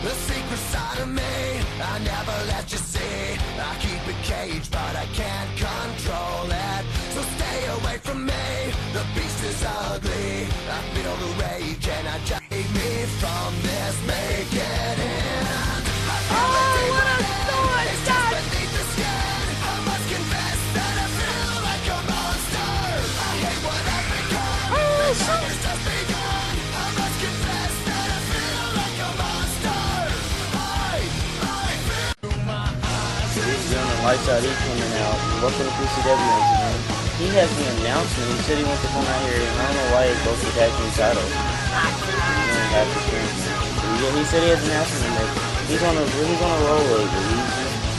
The secret side of me, I never let you see. I keep it caged, but I can't control it. So stay away from me, the beast is ugly. I feel the rage and I just take me from this, make it end. I feel the demon, it's just beneath the skin. I must confess that I feel like a monster. I hate what I've become, the summer's just begun. I must confess that I feel like a monster. Ladies and gentlemen, Lights Out E coming out. Welcome to PCW once again. He has the announcement. He said he wants to come out here, and I don't know why he both the tag team titles. He said he has an announcement to make. He's on a roll lately.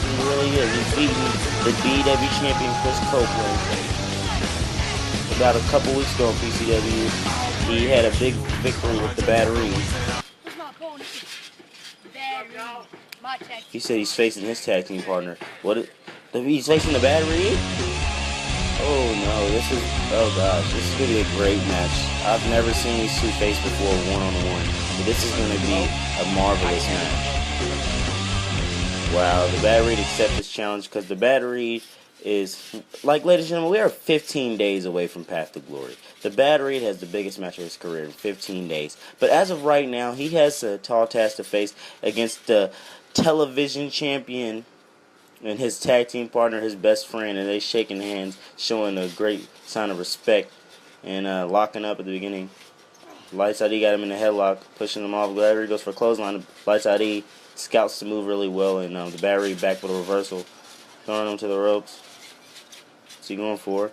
He really is. He's beating the BEW champion Chris Copeland. About a couple weeks ago on PCW, he had a big victory with the Battery. He said he's facing his tag team partner. What? He's facing the Battery? Oh no, oh gosh, this is going to be a great match. I've never seen these two face before one-on-one. But this is going to be a marvelous match. Wow, the Battery accepts this challenge because the Battery is, like, ladies and gentlemen, we are 15 days away from Path to Glory. The Battery has the biggest match of his career in 15 days. But as of right now, he has a tall task to face against the television champion and his tag team partner, his best friend, and they shaking hands, showing a great sign of respect and locking up at the beginning. Lights Out E got him in the headlock, pushing him off. Battery goes for a clothesline. Lights Out E scouts the move really well, and the Battery back with a reversal, throwing him to the ropes. What's he going for?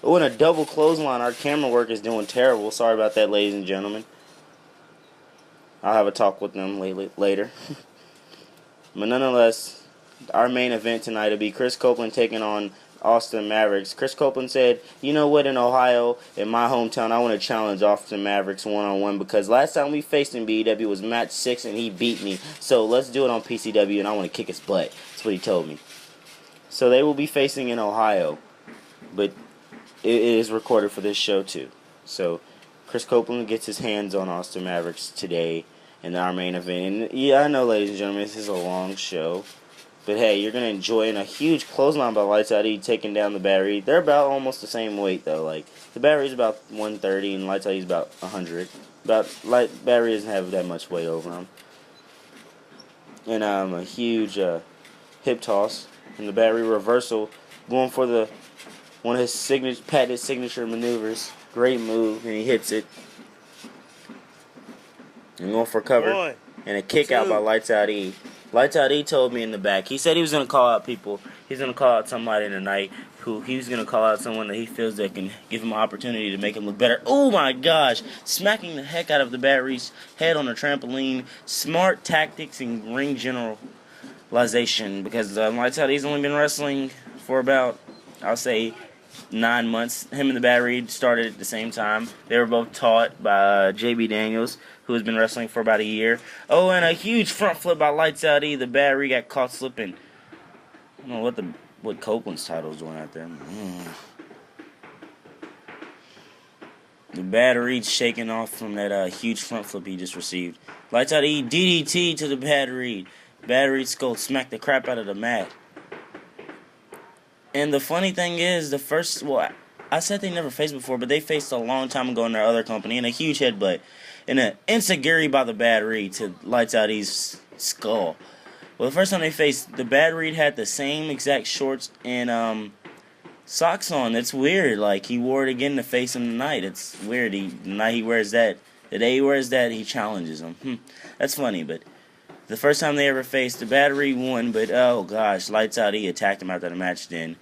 Oh, and a double clothesline. Our camera work is doing terrible. Sorry about that, ladies and gentlemen. I'll have a talk with them later. But nonetheless, our main event tonight will be Chris Copeland taking on Austin Mavericks. Chris Copeland said, you know what, in Ohio, in my hometown, I want to challenge Austin Mavericks one-on-one because last time we faced in BEW was match 6 and he beat me. So let's do it on PCW and I want to kick his butt. That's what he told me. So they will be facing in Ohio, but it is recorded for this show too. So Chris Copeland gets his hands on Austin Mavericks today in our main event. And yeah, I know, ladies and gentlemen, this is a long show. But hey, you're going to enjoy it. A huge clothesline by Lights Out E taking down the Battery. They're about almost the same weight, though. Like, the Battery's about 130 and Lights Out E's about 100. Battery doesn't have that much weight over him. And a huge hip toss. And the Battery reversal, going for one of his patented signature maneuvers. Great move, and he hits it. And going for cover. And a kick out by Lights Out E. Lights Out E told me in the back. He said he was going to call out people. He's going to call out somebody tonight who he's going to call out someone that he feels that can give him an opportunity to make him look better. Oh my gosh. Smacking the heck out of the Battery's head on a trampoline. Smart tactics and ring generalization because Lights Out E's only been wrestling for about, I'll say, 9 months. Him and the Battery started at the same time. They were both taught by J.B. Daniels, who has been wrestling for about a year. Oh, and a huge front flip by Lights Out E. The Battery got caught slipping. I don't know what Copeland's title is doing out there. The Battery shaking off from that huge front flip he just received. Lights Out E, DDT to the Battery. Battery skull smacked the crap out of the mat. And the funny thing is, I said they never faced before, but they faced a long time ago in their other company, and a huge headbutt. And an enziguri by the Battery to Lights Out E's skull. Well, the first time they faced, the Battery had the same exact shorts and socks on. That's weird. Like, he wore it again to face him tonight. It's weird. The night he wears that, the day he wears that, he challenges him. That's funny, but the first time they ever faced, the Battery won, but oh gosh, Lights Out E attacked him after the match then.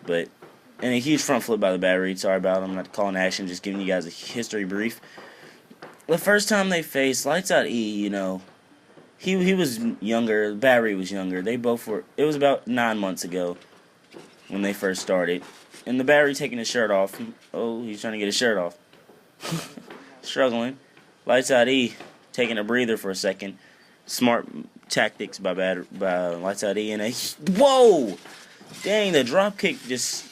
But, and a huge front flip by the Battery. Sorry about it. I'm not calling action, just giving you guys a history brief. The first time they faced, Lights Out E, he was younger, Battery was younger. They both were, it was about 9 months ago when they first started. And the Battery taking his shirt off. Oh, he's trying to get his shirt off. Struggling. Lights Out E taking a breather for a second. Smart tactics by Lights Out E. And whoa! Dang, the drop kick just,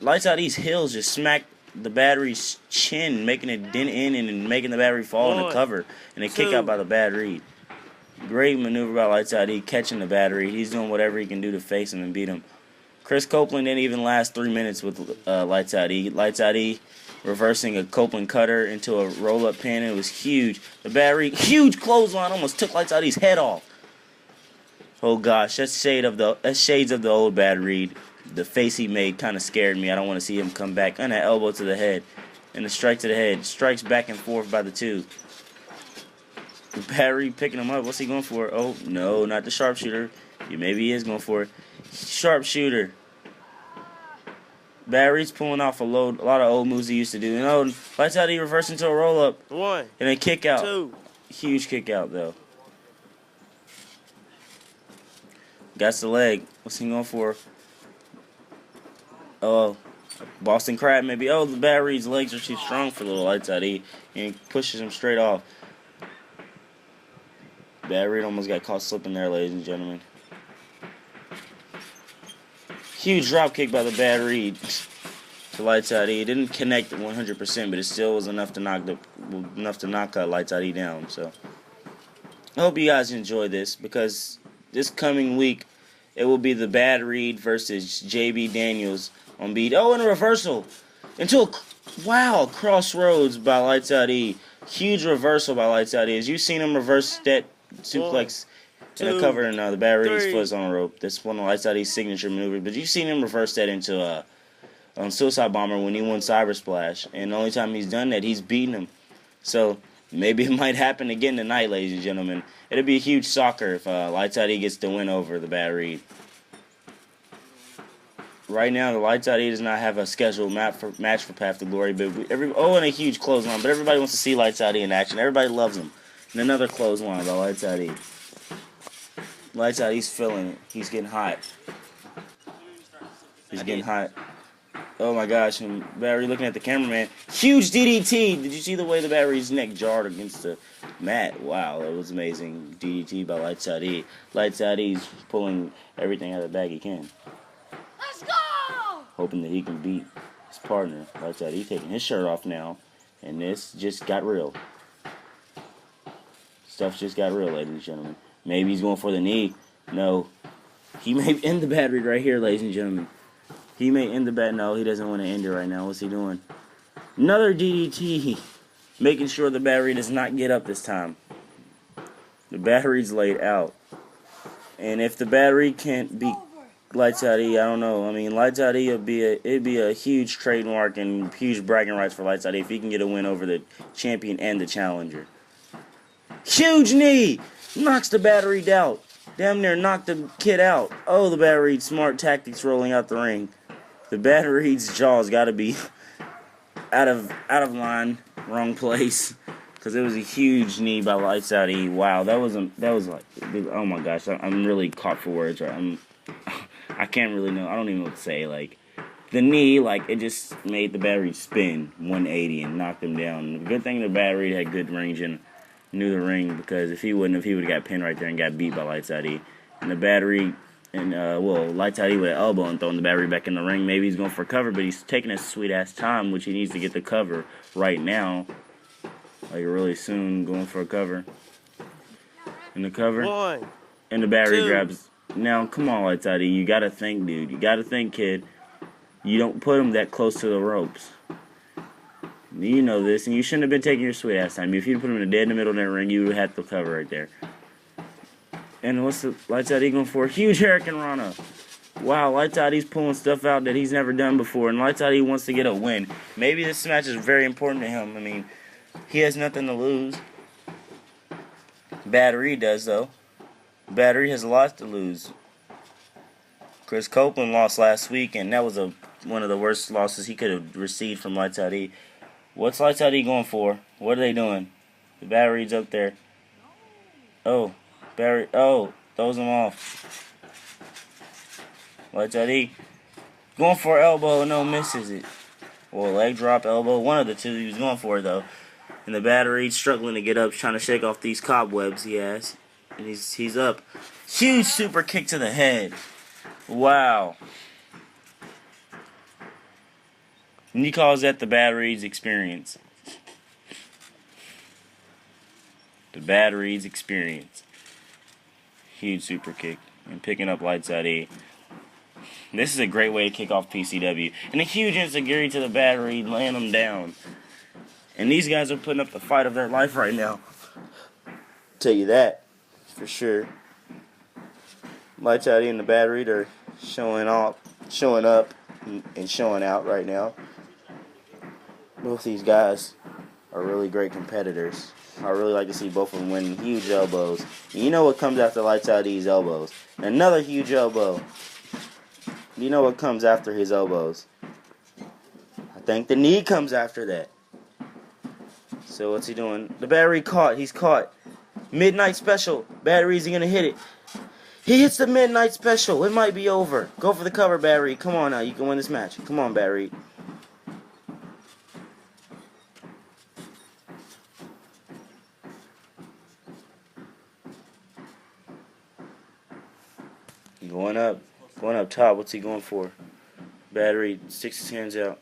Lights Out E's heels just smacked the Battery's chin, making it dent in and making the Battery fall in the cover, and a kick out by the Battery. Great maneuver by Lights Out E, catching the battery. He's doing whatever he can do to face him and beat him. Chris Copeland didn't even last 3 minutes with Lights Out E. Lights Out E reversing a Copeland cutter into a roll-up pin. It was huge. The battery, huge clothesline, almost took Lights Out E's head off. Oh gosh, that's shades of the old Bad Reed. The face he made kind of scared me. I don't want to see him come back. And that elbow to the head. And the strike to the head. Strikes back and forth by the two. Bad Reed picking him up. What's he going for? Oh, no, not the sharpshooter. Maybe he is going for it. Sharpshooter. Bad Reed's pulling off a lot of old moves he used to do. You know, Lights Out, he reversed into a roll-up. 1, And a kick out. 2. Huge kick out, though. Got the leg. What's he going for? Oh, Boston Crab maybe. Oh, the Bad Reed's legs are too strong for little Lights Out E. And he pushes him straight off. Bad Reed almost got caught slipping there, ladies and gentlemen. Huge drop kick by the Bad Reed to Lights Out E. It didn't connect 100%, but it still was enough to knock Lights Out E down. So I hope you guys enjoy this, because this coming week it will be the Bad Reed versus JB Daniels on BEW. Oh, and a reversal into a crossroads by Lights Out E. Huge reversal by Lights Out E. As you've seen him reverse that suplex in a cover, and the Bad Reed's foot's on a rope. That's one of Lights Out E's signature maneuvers. But you've seen him reverse that into on Suicide Bomber when he won Cyber Splash. And the only time he's done that, he's beaten him. So maybe it might happen again tonight, ladies and gentlemen. It'll be a huge shocker if Lights Out E gets the win over the Bad Reed. Right now, the Lights Out E does not have a scheduled match for Path to Glory. But and a huge clothesline. But everybody wants to see Lights Out E in action. Everybody loves him. And another clothesline by Lights Out E. Lights Out, he's feeling it. He's getting hot. He's getting hot. Oh my gosh, and Barry looking at the cameraman. Huge DDT! Did you see the way the Barry's neck jarred against the mat? Wow, that was amazing. DDT by Lights Out E. Lights Out E's pulling everything out of the bag he can. Let's go! Hoping that he can beat his partner. Lights Out E taking his shirt off now. And this just got real. Stuff just got real, ladies and gentlemen. Maybe he's going for the knee. No. He may end the Bad Reed right here, ladies and gentlemen. He may end the bat. No, he doesn't want to end it right now. What's he doing? Another DDT. Making sure the Bad Reed does not get up this time. The Bad Reed's laid out. And if the Bad Reed can't beat Lights Out E, I don't know. I mean, Lights Out E it'd be a huge trademark and huge bragging rights for Lights Out E if he can get a win over the champion and the challenger. Huge knee! Knocks the Bad Reed out. Damn near knocked the kid out. Oh, the Bad Reed, smart tactics rolling out the ring. The Bad Reed's jaw's got to be out of line, wrong place, because it was a huge knee by Lights Out E. Wow, that was like, oh my gosh, I'm really caught for words right. I can't really know. I don't even know what to say. Like the knee, like it just made the Bad Reed spin 180 and knocked him down. The good thing the Bad Reed had good range and knew the ring, because if he wouldn't have, he would have got pinned right there and got beat by Lights Out E. And the Bad Reed, and Lights Out E with an elbow and throwing the Bad Reed back in the ring. Maybe he's going for a cover, but he's taking his sweet ass time, which he needs to get the cover right now. Like really soon, going for a cover. And the cover. 1. And the Bad Reed 2. grabs. Now, come on, Lights Out E. You got to think, dude. You got to think, kid. You don't put him that close to the ropes. You know this, and you shouldn't have been taking your sweet ass time. If you put him dead in the middle of that ring, you would have had the cover right there. And what's the Lights Out E going for? Huge Hurricane Rana. Wow, Lights Out E's pulling stuff out that he's never done before, and Lights Out E wants to get a win. Maybe this match is very important to him. I mean, he has nothing to lose. Bad Reed does, though. Bad Reed has a lot to lose. Chris Copeland lost last week, and that was one of the worst losses he could have received from Lights Out E. What's Lights Out E going for? What are they doing? The Bad Reed's up there. Oh, Barry. Oh, throws him off. Lights Out E going for elbow. No, misses it. Well, leg drop, elbow. One of the two he was going for, though. And the Bad Reed struggling to get up, trying to shake off these cobwebs he has. And he's up. Huge super kick to the head. Wow. And he calls that the Bad Reed's experience. The Bad Reed's experience. Huge super kick. And picking up Lights Out E. This is a great way to kick off PCW. And a huge insecurity to the battery, laying them down. And these guys are putting up the fight of their life right now. Tell you that, for sure. Lights Out E and the battery, they're showing up, and showing out right now. Both these guys are really great competitors. I really like to see both of them winning huge elbows. And you know what comes after Lights Out E's elbows? Another huge elbow. You know what comes after his elbows? I think the knee comes after that. So what's he doing? The battery caught. He's caught. Midnight special. Battery, is he going to hit it? He hits the midnight special. It might be over. Go for the cover, Battery. Come on now. You can win this match. Come on, Battery. Going up top. What's he going for? Battery sticks his hands out.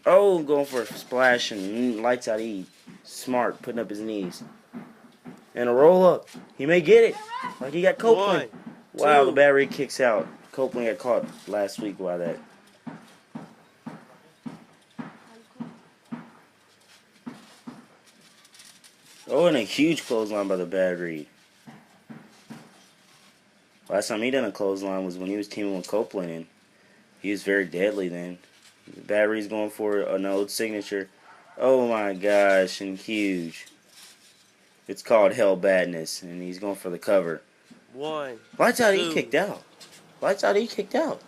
Oh, going for a splash and Lights Out E. Smart, putting up his knees. And a roll up. He may get it. Like he got Copeland. Wow, the battery kicks out. Copeland got caught last week by that. Oh, and a huge clothesline by the battery. Last time he done a clothesline was when he was teaming with Copeland, and he was very deadly then. The battery's going for an old signature. Oh my gosh, and huge. It's called Hell Badness, and he's going for the cover. Lights Out E kicked out. Lights Out E kicked out.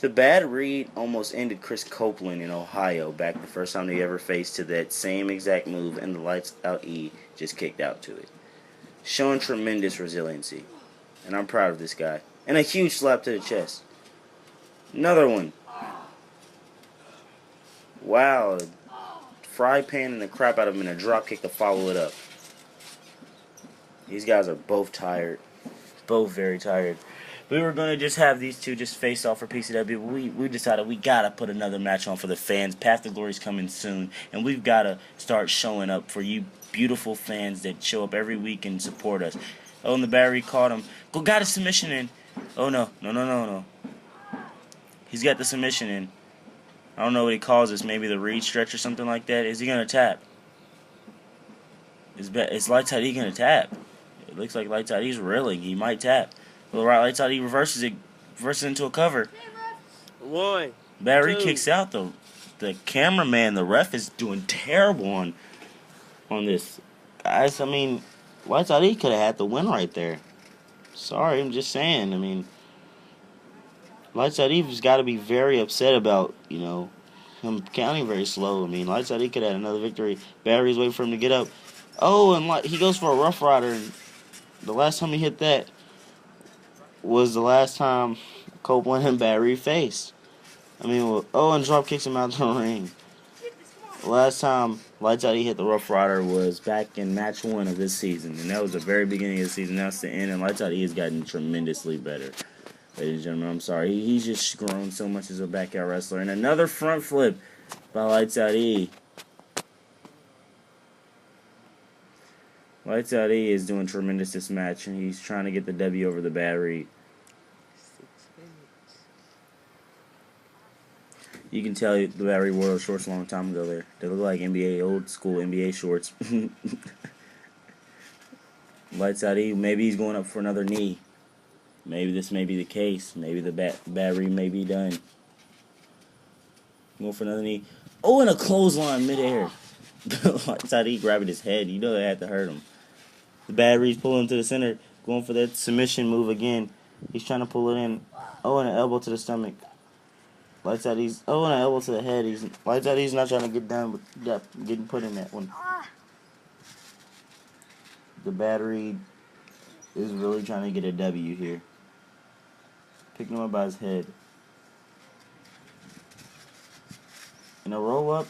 The battery almost ended Chris Copeland in Ohio back the first time they ever faced to that same exact move, and the Lights Out E just kicked out to it. Showing tremendous resiliency. And I'm proud of this guy. And a huge slap to the chest. Another one. Wow. Fry panning the crap out of him and a drop kick to follow it up. These guys are both tired. Both very tired. We were going to just have these two just face off for PCW, but we decided we got to put another match on for the fans. Path to Glory's coming soon, and we've got to start showing up for you beautiful fans that show up every week and support us. Oh, and the battery caught him. Got a submission in. Oh, no. He's got the submission in. I don't know what he calls this. Maybe the reed stretch or something like that. Is he going to tap? Is Lights Out E going to tap? It looks like Lights Out E's reeling. He might tap. Well, right, Lights Out E reverses into a cover. Battery kicks out, though. The cameraman, the ref, is doing terrible on this. Guys, I mean, Lights Out E could have had the win right there. Sorry, I'm just saying. I mean, Lights Out E's got to be very upset about, him counting very slow. I mean, Lights Out E could have had another victory. Battery's waiting for him to get up. Oh, and he goes for a Rough Rider. And the last time he hit that was the last time Copeland and Battery faced. I mean, and drop kicks him out of the ring. Last time Lights Out E hit the Rough Rider was back in match 1 of this season, and that was the very beginning of the season. Now it's the end, and Lights Out E has gotten tremendously better. Ladies and gentlemen, I'm sorry. He's just grown so much as a backyard wrestler. And another front flip by Lights Out E. Lights Out E is doing tremendous this match, and he's trying to get the W over the battery. You can tell the battery wore those shorts a long time ago there. They look like old school NBA shorts. Lights Out E, maybe he's going up for another knee. Maybe this may be the case. Maybe the battery may be done. Going for another knee. Oh, and a clothesline midair. Lights Out E grabbing his head. You know they had to hurt him. The battery's pulling to the center. Going for that submission move again. He's trying to pull it in. Oh, and an elbow to the stomach. Lights Out E's. Oh, and an elbow to the head. Lights Out E's not trying to get done with getting put in that one. The battery is really trying to get a W here. Picking him up by his head. And a roll up.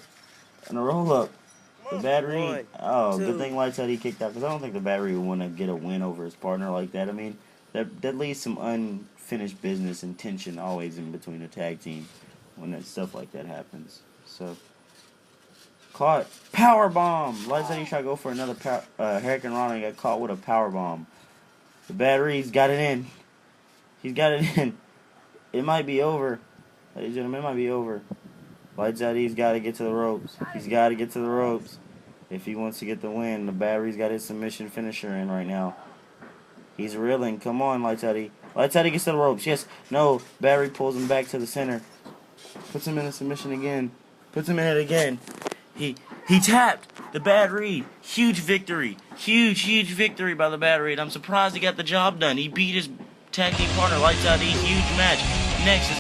The battery. Oh, good thing Lights Out E kicked out, because I don't think the battery would want to get a win over his partner like that. I mean, that leaves some unfinished business and tension always in between a tag team when that stuff like that happens. So, caught. Power bomb. Lights Out E tried to go for another Hurricane Rana, got caught with a power bomb. The battery's got it in. He's got it in. It might be over. Ladies and gentlemen, it might be over. Lights out, he's got to get to the ropes. He's got to get to the ropes. If he wants to get the win, the battery's got his submission finisher in right now. He's reeling. Come on, Lights out, he. Lights out, he gets to the ropes. Yes. No. Battery pulls him back to the center. Puts him in a submission again. Puts him in it again. He tapped the battery. Huge victory. Huge victory by the battery. And I'm surprised he got the job done. He beat his tag team partner, Lights out, huge match. Next is